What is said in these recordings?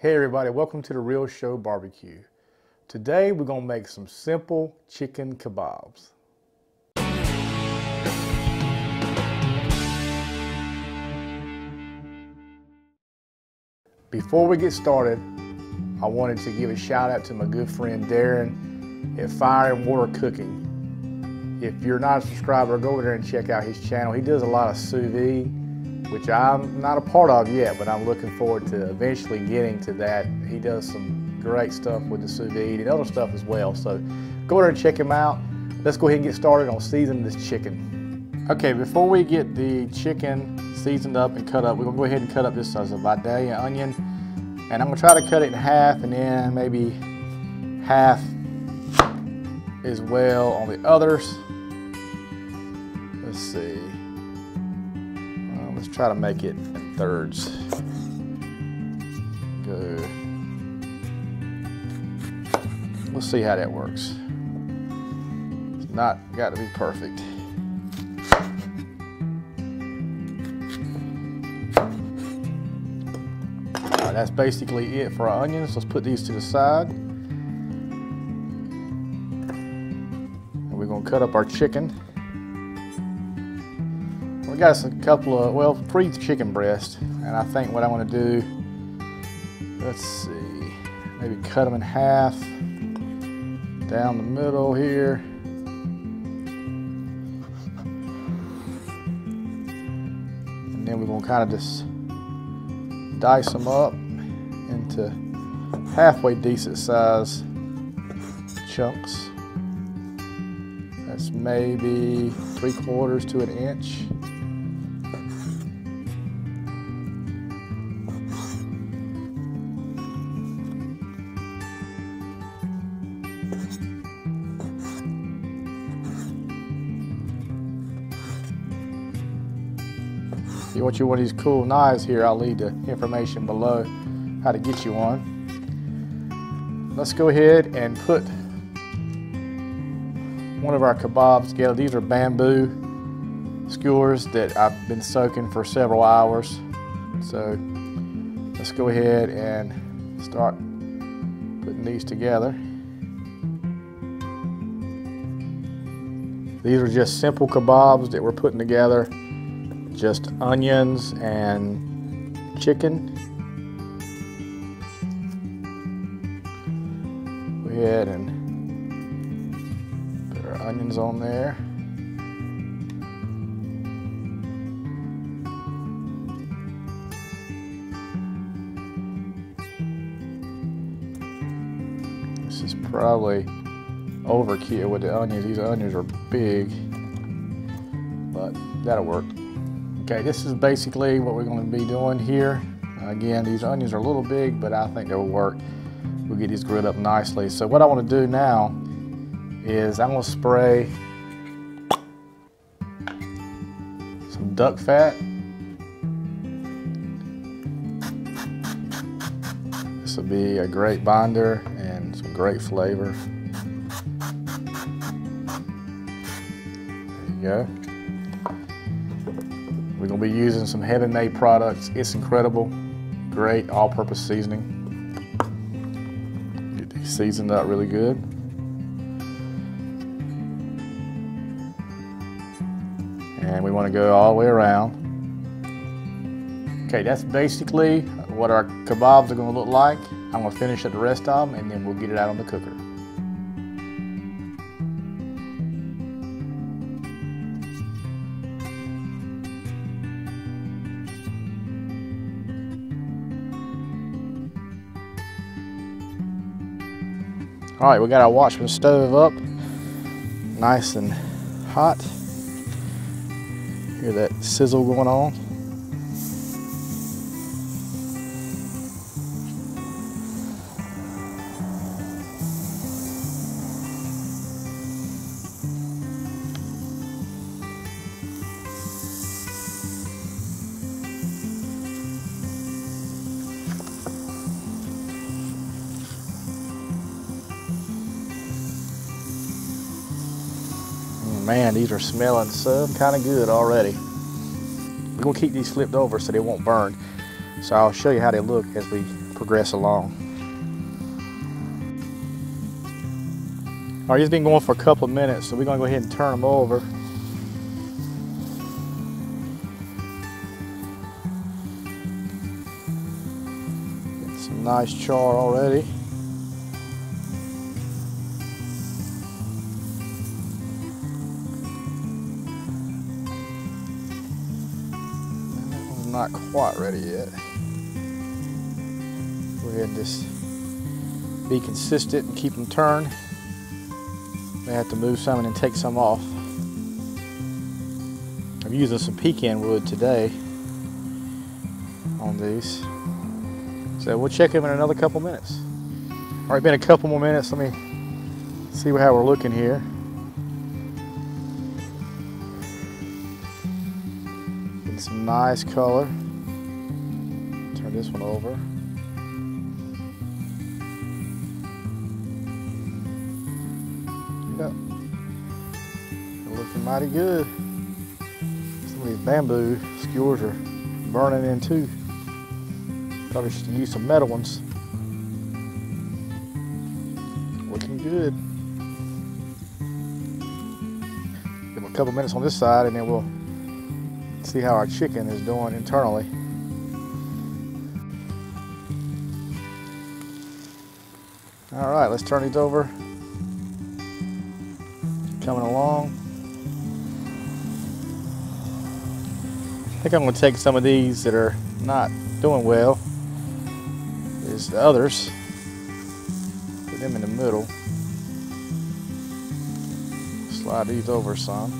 Hey everybody, welcome to the Real Show Barbecue. Today we're gonna make some simple chicken kebabs. Before we get started, I wanted to give a shout out to my good friend Darrin at Fire and Water Cooking. If you're not a subscriber, go over there and check out his channel. He does a lot of sous vide, which I'm not a part of yet, but I'm looking forward to eventually getting to that. He does some great stuff with the sous vide and other stuff as well. So go over there and check him out. Let's go ahead and get started on seasoning this chicken. Okay, before we get the chicken seasoned up and cut up, we're gonna go ahead and cut up this as a Vidalia onion. And I'm gonna try to cut it in half and then maybe half as well on the others. Let's see. Let's try to make it in thirds. Good. We'll see how that works. It's not got to be perfect. All right, that's basically it for our onions. Let's put these to the side. And we're gonna cut up our chicken. We got a couple of, well, 3 chicken breasts, and I think what I want to do, let's see, maybe cut them in half down the middle here. And then we're going to kind of just dice them up into halfway decent size chunks. That's maybe 3/4 to 1 inch. If you want one of these cool knives here, I'll leave the information below how to get you one. Let's go ahead and put one of our kebabs together. These are bamboo skewers that I've been soaking for several hours. So let's go ahead and start putting these together. These are just simple kebabs that we're putting together. Just onions and chicken. Go ahead and put our onions on there. This is probably overkill with the onions. These onions are big, but that'll work. Okay, this is basically what we're going to be doing here. Again, these onions are a little big, but I think they'll work. We'll get these grilled up nicely. So what I want to do now is I'm going to spray some duck fat. This will be a great binder and some great flavor. There you go. We're going to be using some Heaven Made products. It's incredible. Great all-purpose seasoning. Get these seasoned up really good. And we want to go all the way around. Okay, that's basically what our kebabs are going to look like. I'm going to finish up the rest of them and then we'll get it out on the cooker. All right, we got our Watchman Stove up, nice and hot. Hear that sizzle going on. Man, these are smelling some kind of good already. We're gonna keep these flipped over so they won't burn. So I'll show you how they look as we progress along. All right, he's been going for a couple of minutes, so we're gonna go ahead and turn them over. Getting some nice char already. That one's not quite ready yet. Go ahead and just be consistent and keep them turned. May have to move some and then take some off. I'm using some pecan wood today on these. So we'll check them in another couple minutes. All right, been a couple more minutes. Let me see how we're looking here. Getting some nice color. Turn this one over. Yep. They're looking mighty good. Some of these bamboo skewers are burning in too. Probably should use some metal ones. Looking good. Give them a couple minutes on this side and then we'll see how our chicken is doing internally. All right, let's turn these over. Coming along. I think I'm going to take some of these that are not doing well. Is the others. Put them in the middle. Slide these over some.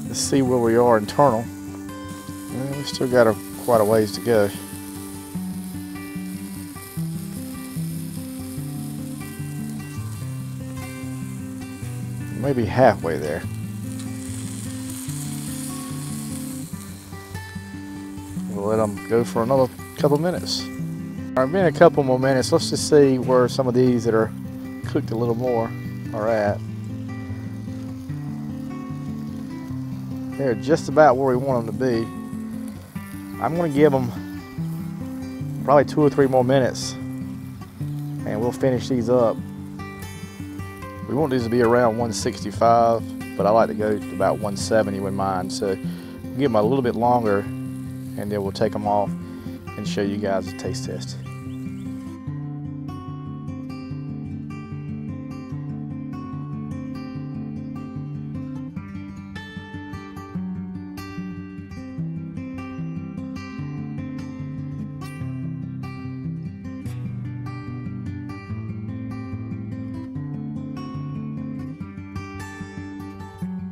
Let's see where we are internal. Well, we still got quite a ways to go. Maybe halfway there. We'll let them go for another couple minutes. All right, been a couple more minutes. Let's just see where some of these that are cooked a little more are at. They're just about where we want them to be. I'm going to give them probably 2 or 3 more minutes and we'll finish these up. We want these to be around 165, but I like to go to about 170 with mine. So we'll give them a little bit longer and then we'll take them off and show you guys a taste test.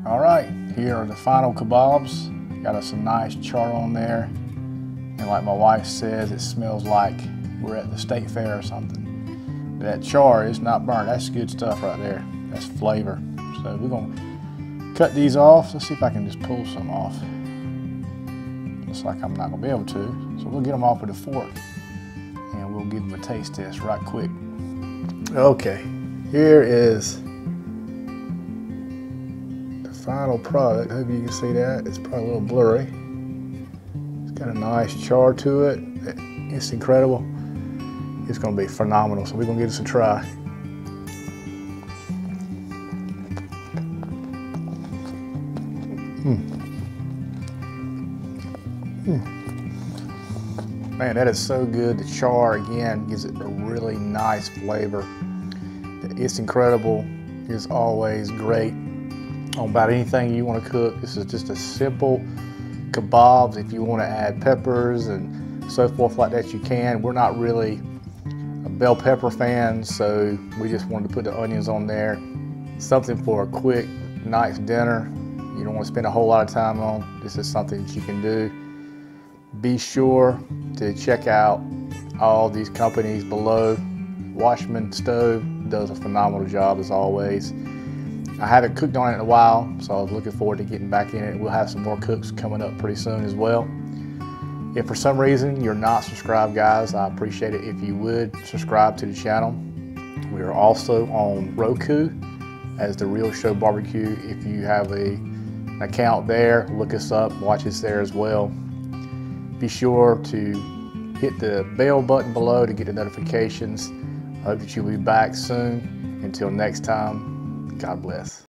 All right, here are the final kabobs. Got us some nice char on there. And like my wife says, it smells like we're at the state fair or something. That char is not burnt. That's good stuff right there. That's flavor. So we're gonna cut these off. Let's see if I can just pull some off. Looks like I'm not gonna be able to. So we'll get them off with a fork and we'll give them a taste test right quick. Okay, here is final product. Hope you can see that. It's probably a little blurry. It's got a nice char to it. It's incredible. It's going to be phenomenal. So we're going to give this a try. Man, that is so good. The char again gives it a really nice flavor. It's incredible. It's always great on about anything you want to cook. This is just a simple kebabs. If you want to add peppers and so forth like that, you can. We're not really a bell pepper fan, so we just wanted to put the onions on there. Something for a quick, nice dinner. You don't want to spend a whole lot of time on. This is something that you can do. Be sure to check out all these companies below. Watchman Stove does a phenomenal job as always. I haven't cooked on it in a while, so I was looking forward to getting back in it. We'll have some more cooks coming up pretty soon as well. If for some reason you're not subscribed, guys, I appreciate it if you would subscribe to the channel. We are also on Roku as The Real Show Barbecue. If you have an account there, look us up, watch us there as well. Be sure to hit the bell button below to get the notifications. I hope that you'll be back soon. Until next time, God bless.